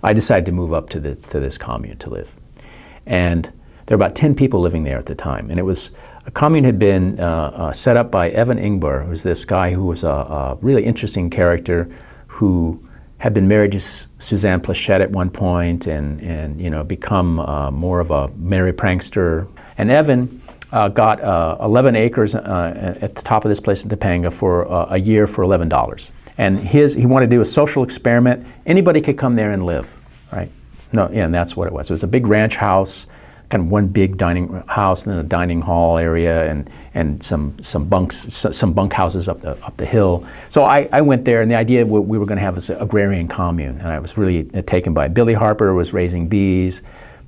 I decided to move up to this commune to live. And there were about 10 people living there at the time. And it was, a commune had been set up by Evan Ingber, who was this guy who was a really interesting character who had been married to Suzanne Plachette at one point and you know, become more of a merry prankster. And Evan got 11 acres at the top of this place in Topanga for a year for $11. And he wanted to do a social experiment. Anybody could come there and live, right? No, yeah, and that's what it was. It was a big ranch house, kind of one big dining house, and then a dining hall area, and some bunk houses up the hill. So I went there, and the idea we were going to have this agrarian commune, and I was really taken by it. Billy Harper was raising bees.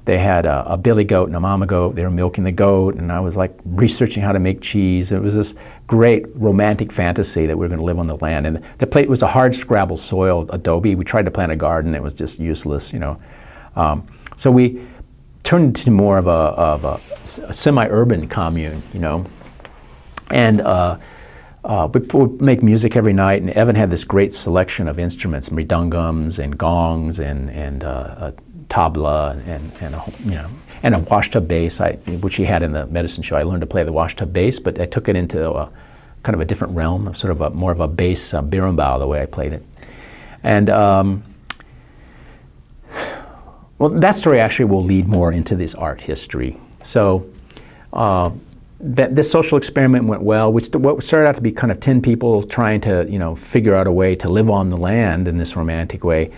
They had a billy goat and a mama goat. They were milking the goat, and I was like researching how to make cheese. It was this great romantic fantasy that we were going to live on the land. And the place was a hard scrabble soil, adobe. We tried to plant a garden. It was just useless, you know. So we turned into more of a semi-urban commune, you know. And we would make music every night, and Evan had this great selection of instruments, mridangams and gongs and tabla and a washtub bass, which he had in the medicine show. I learned to play the washtub bass, but I took it into kind of a different realm, sort of more of a bass berimbau, the way I played it. And well, that story actually will lead more into this art history. So this social experiment went well. What started out to be kind of 10 people trying to, you know, figure out a way to live on the land in this romantic way,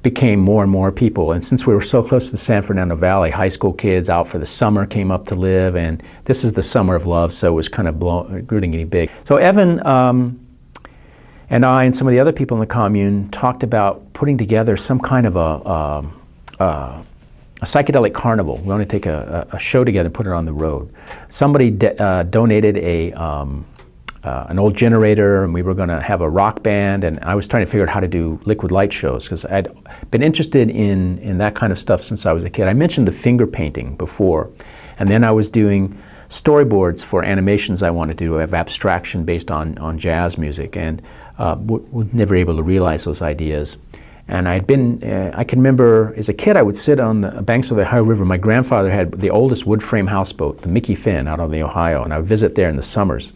became more and more people. And since we were so close to the San Fernando Valley, high school kids out for the summer came up to live, and this is the summer of love, so it was kind of grew to getting big. So Evan and I and some of the other people in the commune talked about putting together some kind of a psychedelic carnival. We want to take a show together and put it on the road. Somebody donated an old generator, and we were going to have a rock band, and I was trying to figure out how to do liquid light shows because I'd been interested in that kind of stuff since I was a kid. I mentioned the finger painting before, and then I was doing storyboards for animations I wanted to do, have abstraction based on jazz music, and was never able to realize those ideas. And I can remember as a kid I would sit on the banks of the Ohio River. My grandfather had the oldest wood frame houseboat, the Mickey Finn, out on the Ohio, and I would visit there in the summers.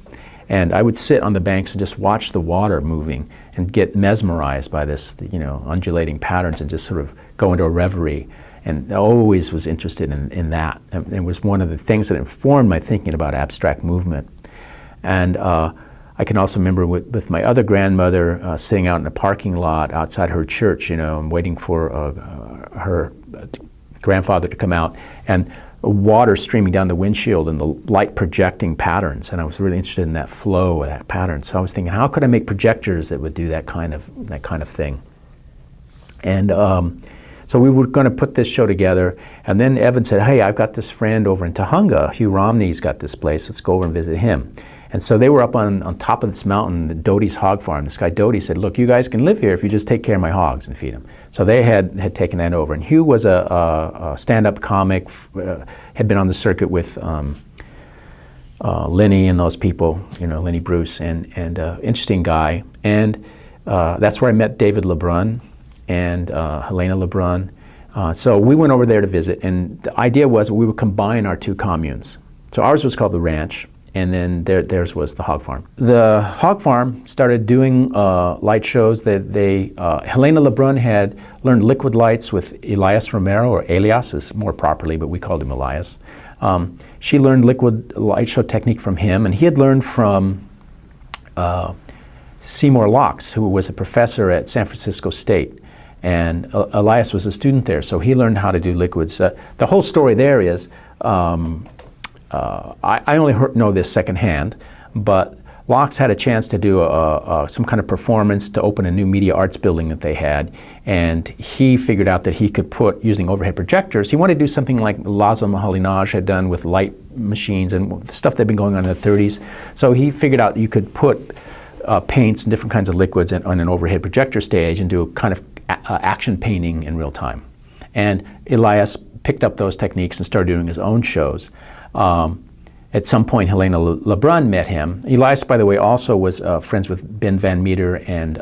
And I would sit on the banks and just watch the water moving and get mesmerized by this, you know, undulating patterns and just sort of go into a reverie. And I always was interested in that. And it was one of the things that informed my thinking about abstract movement. And I can also remember with my other grandmother sitting out in a parking lot outside her church, you know, and waiting for her grandfather to come out, and water streaming down the windshield and the light projecting patterns. And I was really interested in that flow of that pattern. So I was thinking, how could I make projectors that would do that kind of thing? And so we were going to put this show together. And then Evan said, hey, I've got this friend over in Topanga. Hugh Romney's got this place. Let's go over and visit him. And so they were up on top of this mountain, the Doty's hog farm. This guy Doty said, look, you guys can live here if you just take care of my hogs and feed them. So they had taken that over. And Hugh was a stand-up comic, had been on the circuit with Lenny and those people, you know, Lenny Bruce, and interesting guy. And that's where I met David LeBrun and Helena LeBrun. So we went over there to visit, and the idea was we would combine our two communes. So ours was called the Ranch, and then theirs was the hog farm. The hog farm started doing light shows. Helena LeBrun had learned liquid lights with Elias Romero, or Elias is more properly, but we called him Elias. She learned liquid light show technique from him, and he had learned from Seymour Locks, who was a professor at San Francisco State. And Elias was a student there, so he learned how to do liquids. The whole story there is, I only know this secondhand, but Locks had a chance to do some kind of performance to open a new media arts building that they had, and he figured out that he could put, using overhead projectors, he wanted to do something like Lazo Moholy-Nagy had done with light machines and the stuff that had been going on in the 30s. So he figured out you could put paints and different kinds of liquids on an overhead projector stage and do a kind of action painting in real time. And Elias picked up those techniques and started doing his own shows. At some point, Helena LeBrun met him. Elias, by the way, also was friends with Ben Van Meter and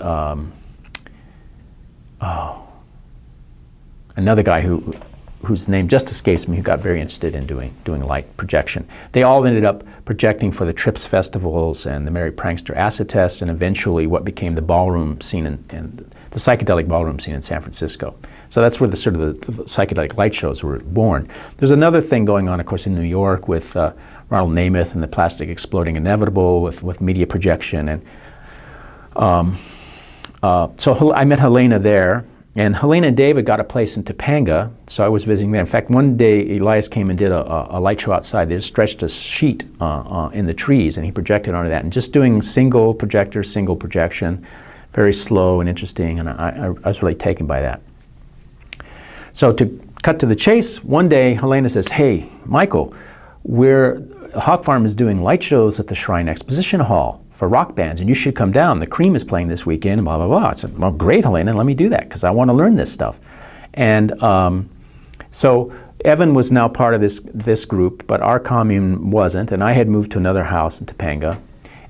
another guy whose name just escapes me, who got very interested in doing light projection. They all ended up projecting for the Trips festivals and the Merry Prankster acid test, and eventually what became the ballroom scene and the psychedelic ballroom scene in San Francisco. So that's where the psychedelic light shows were born. There's another thing going on, of course, in New York with Ronald Namath and the Plastic Exploding Inevitable with media projection. And so I met Helena there. And Helena and David got a place in Topanga, so I was visiting there. In fact, one day Elias came and did a light show outside. They just stretched a sheet in the trees, and he projected onto that. And just doing single projector, single projection, very slow and interesting, and I was really taken by that. So to cut to the chase, one day Helena says, "Hey, Michael, Hog Farm is doing light shows at the Shrine Exposition Hall for rock bands, and you should come down. The Cream is playing this weekend," and blah, blah, blah. I said, "Well, great, Helena, let me do that, because I want to learn this stuff." And so Evan was now part of this group, but our commune wasn't, and I had moved to another house in Topanga.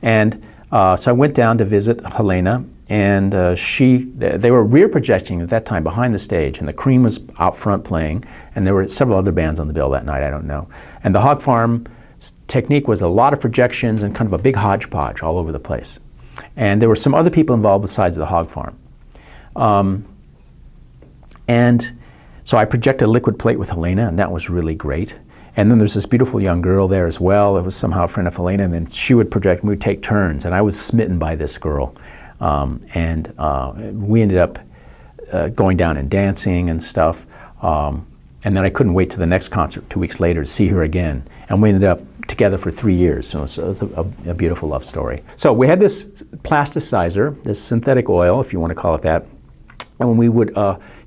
And so I went down to visit Helena, and they were rear projecting at that time behind the stage, and the Cream was out front playing, and there were several other bands on the bill that night, I don't know. And the Hog Farm technique was a lot of projections and kind of a big hodgepodge all over the place. And there were some other people involved besides the Hog Farm. And so I projected a liquid plate with Helena, and that was really great. And then there's this beautiful young girl there as well. It was somehow a friend of Helena, and then she would project, and we would take turns. And I was smitten by this girl. And we ended up going down and dancing and stuff. And then I couldn't wait to the next concert 2 weeks later to see her again. And we ended up together for 3 years. So it was a beautiful love story. So we had this plasticizer, this synthetic oil, if you want to call it that. And we would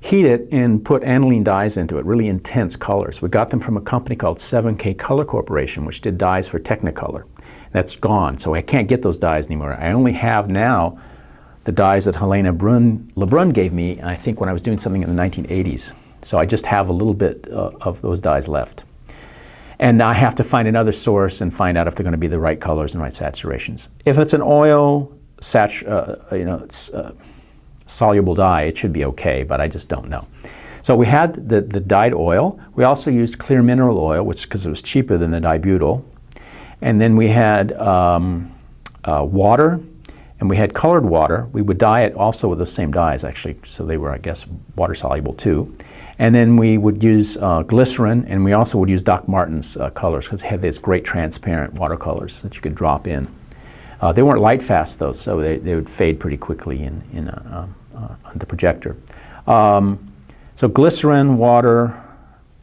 heat it and put aniline dyes into it, really intense colors. We got them from a company called 7K Color Corporation, which did dyes for Technicolor. That's gone, so I can't get those dyes anymore. I only have now the dyes that Helena Lebrun gave me, I think when I was doing something in the 1980s. So I just have a little bit of those dyes left. And now I have to find another source and find out if they're going to be the right colors and right saturations. If it's an oil soluble dye, it should be okay, but I just don't know. So we had the dyed oil. We also used clear mineral oil, because it was cheaper than the dibutyl. And then we had water, and we had colored water. We would dye it also with those same dyes, actually, so they were, I guess, water soluble too. And then we would use glycerin, and we also would use Doc Martens colors, because they had these great transparent watercolors that you could drop in. They weren't light fast though, so they would fade pretty quickly on the projector. So glycerin, water,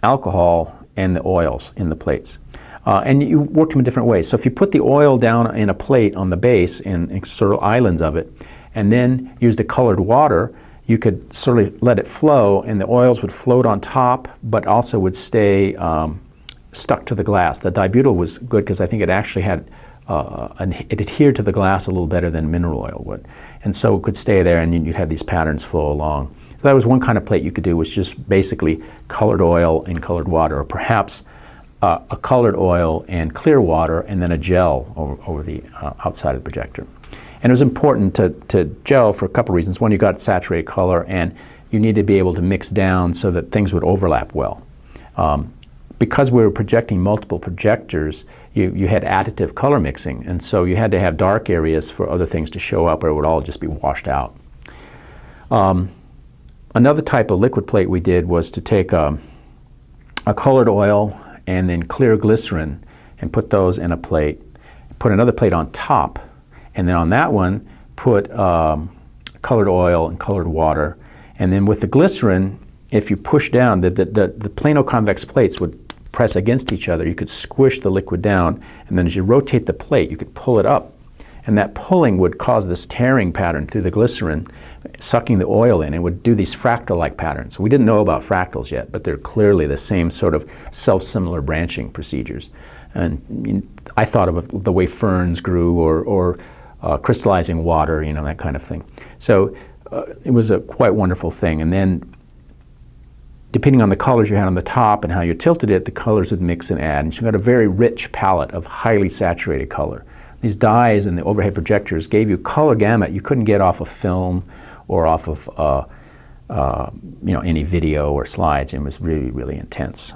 alcohol, and the oils in the plates. And you worked them in different ways. So if you put the oil down in a plate on the base and sort of islands of it, and then used the colored water, you could sort of let it flow, and the oils would float on top, but also would stay stuck to the glass. The dibutyl was good because I think it actually had it adhered to the glass a little better than mineral oil would, and so it could stay there, and you'd have these patterns flow along. So that was one kind of plate you could do, was just basically colored oil and colored water, or perhaps a colored oil and clear water, and then a gel over the outside of the projector. And it was important to gel for a couple reasons. One, you got saturated color, and you need to be able to mix down so that things would overlap well. Because we were projecting multiple projectors, you had additive color mixing, and so you had to have dark areas for other things to show up, or it would all just be washed out. Another type of liquid plate we did was to take a colored oil and then clear glycerin and put those in a plate, put another plate on top, and then on that one put colored oil and colored water. And then with the glycerin, if you push down, the plano-convex plates would press against each other. You could squish the liquid down, and then as you rotate the plate, you could pull it up. And that pulling would cause this tearing pattern through the glycerin, sucking the oil in. It would do these fractal-like patterns. We didn't know about fractals yet, but they're clearly the same sort of self-similar branching procedures. And I thought of the way ferns grew, or crystallizing water, that kind of thing. So it was a quite wonderful thing. And then depending on the colors you had on the top and how you tilted it, the colors would mix and add. And so you got a very rich palette of highly saturated color. These dyes and the overhead projectors gave you color gamut you couldn't get off of film or off of any video or slides, and was really, really intense.